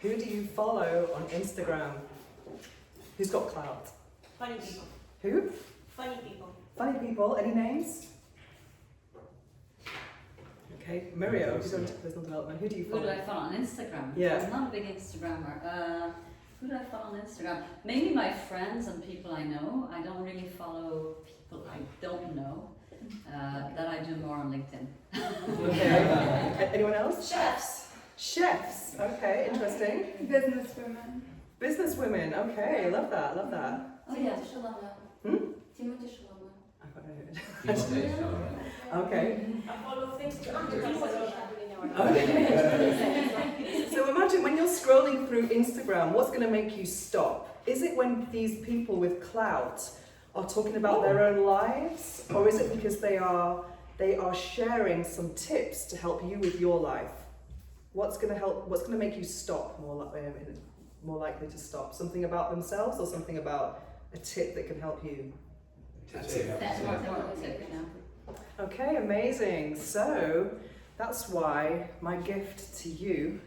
Who do you follow on Instagram? Who's got clout? Funny people. Who? Funny people. Funny people. Any names? Okay, Mirio, who's into personal development? Who do you follow? Who do I follow on Instagram? Yeah. I'm not a big Instagrammer. Who do I follow on Instagram? Maybe my friends and people I know. I don't really follow people I don't know. That I do more on LinkedIn. Okay. Anyone else? Chefs. Chefs. Okay, interesting. Businesswomen. Businesswomen. Okay, love that. Love that. Oh yeah. Timothy Shalom. I've got no Okay. I follow things to understand. Okay. So imagine when you're scrolling through Instagram, what's going to make you stop? Is it when these people with clout are talking about their own lives, or is it because they are sharing some tips to help you with your life? What's going to make you stop more likely to stop? Something about themselves or something about a tip that can help you? That's more tip, yeah. Okay, amazing. So that's why my gift to you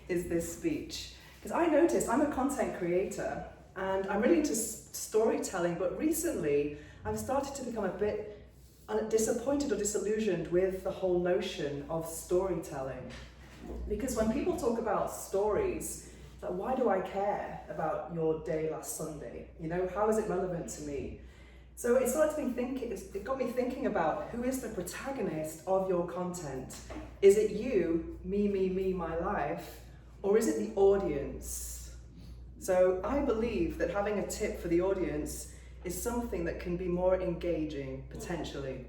is this speech. Because I noticed I'm a content creator and I'm really into storytelling, but recently I've started to become a bit disappointed or disillusioned with the whole notion of storytelling. Because when people talk about stories, it's like, why do I care about your day last Sunday? You know, how is it relevant to me? So it got me thinking about who is the protagonist of your content. Is it you, me, my life, or is it the audience? So I believe that having a tip for the audience is something that can be more engaging, potentially.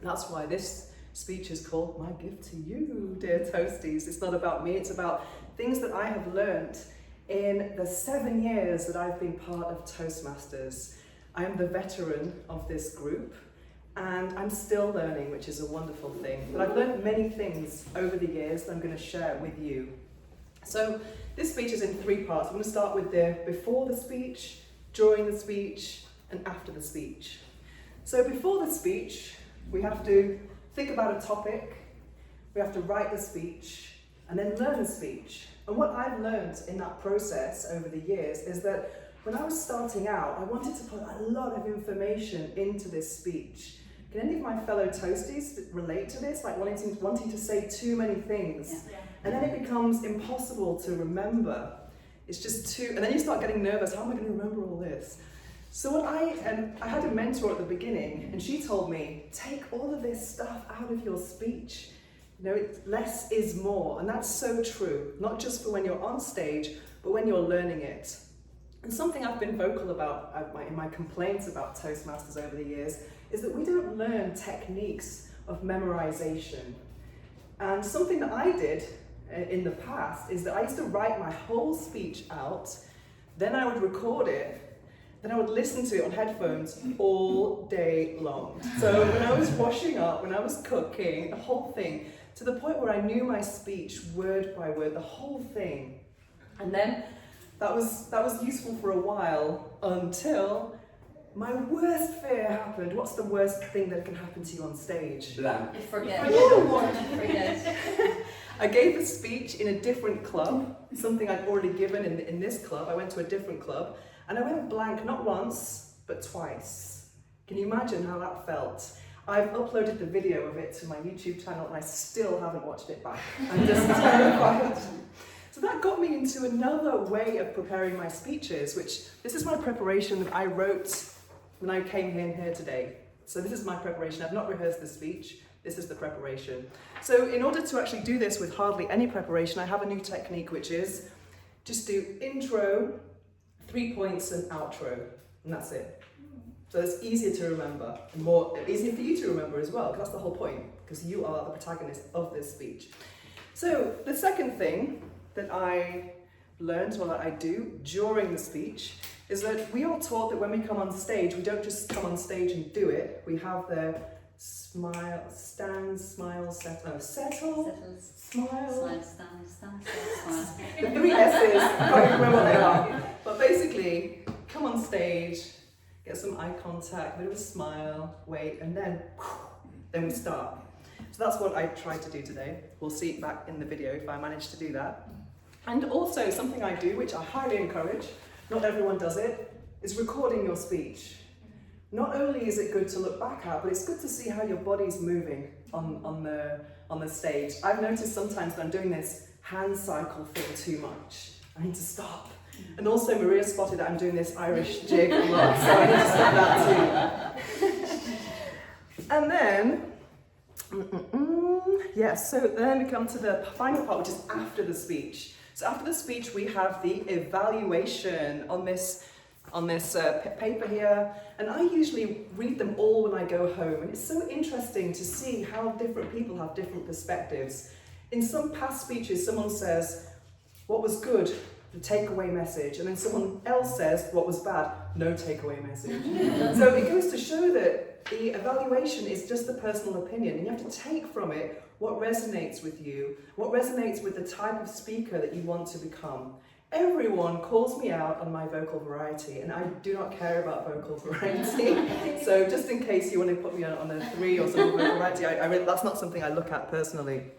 That's why this speech is called My Gift to You, dear Toasties. It's not about me, it's about things that I have learned in the 7 years that I've been part of Toastmasters. I am the veteran of this group and I'm still learning, which is a wonderful thing. But I've learned many things over the years that I'm going to share with you. So this speech is in 3 parts. I'm going to start with the before the speech, during the speech, and after the speech. So before the speech, we have to think about a topic, we have to write the speech, and then learn the speech. And what I've learned in that process over the years is that when I was starting out, I wanted to put a lot of information into this speech. Can any of my fellow Toasties relate to this? Like wanting to say too many things. Yeah. And then it becomes impossible to remember. It's just too, and then you start getting nervous, how am I going to remember all this? So I had a mentor at the beginning, and she told me, take all of this stuff out of your speech. You know, less is more, and that's so true. Not just for when you're on stage, but when you're learning it. And something I've been vocal about in my complaints about Toastmasters over the years is that we don't learn techniques of memorization. And something that I did in the past is that I used to write my whole speech out, then I would record it, then I would listen to it on headphones all day long. So when I was washing up, when I was cooking, the whole thing, to the point where I knew my speech word by word, the whole thing. And then that was useful for a while until my worst fear happened. What's the worst thing that can happen to you on stage? You forget. Forget. I gave a speech in a different club, something I'd already given in this club. I went to a different club and I went blank not once, but twice. Can you imagine how that felt? I've uploaded the video of it to my YouTube channel and I still haven't watched it back. I'm just terrified. So that got me into another way of preparing my speeches, which this is my preparation that I wrote when I came in here today. So this is my preparation. I've not rehearsed the speech. This is the preparation. So in order to actually do this with hardly any preparation, I have a new technique, which is just do intro, 3 points, and outro, and that's it. So it's easier to remember, and easier for you to remember as well, because that's the whole point, because you are the protagonist of this speech. So the second thing that I learned, or that I do during the speech, is that we are taught that when we come on stage, we don't just come on stage and do it. We have the smile, stand, smile, settle, smile. Slide, stand, smile. The 3 S's, I can't remember what they are. But basically, come on stage, get some eye contact, a bit of a smile, wait, and then we start. So that's what I tried to do today. We'll see it back in the video if I manage to do that. And also something I do, which I highly encourage, not everyone does it, is recording your speech. Not only is it good to look back at, but it's good to see how your body's moving on the stage. I've noticed sometimes that I'm doing this hand cycle thing too much. I need to stop. And also Maria spotted that I'm doing this Irish jig a lot, so I need to stop that too. And then, yes, so then we come to the final part, which is after the speech. So after the speech, we have the evaluation on this paper here, and I usually read them all when I go home, and it's so interesting to see how different people have different perspectives. In some past speeches, someone says, what was good? The takeaway message, and then someone else says, what was bad? No takeaway message. So it goes to show that the evaluation is just a personal opinion, and you have to take from it what resonates with you, what resonates with the type of speaker that you want to become. Everyone calls me out on my vocal variety, and I do not care about vocal variety. So just in case you want to put me on a 3 or something vocal variety, that's not something I look at personally.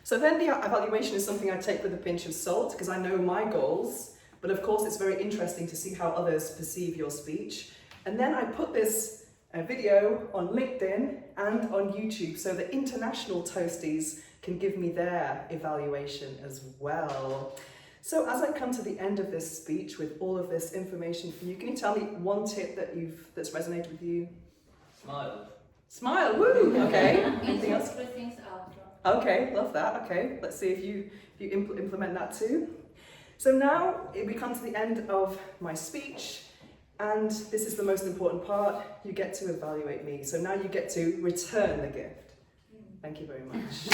So then the evaluation is something I take with a pinch of salt, because I know my goals, but of course it's very interesting to see how others perceive your speech. And then I put this video on LinkedIn and on YouTube so that international toasties can give me their evaluation as well. So as I come to the end of this speech with all of this information for you, can you tell me one tip that's resonated with you? Smile. Smile, woo! Okay. Anything else? Three things outro. Okay, love that. Okay, let's see if you implement that too. So now we come to the end of my speech, and this is the most important part. You get to evaluate me. So now you get to return the gift. Thank you very much.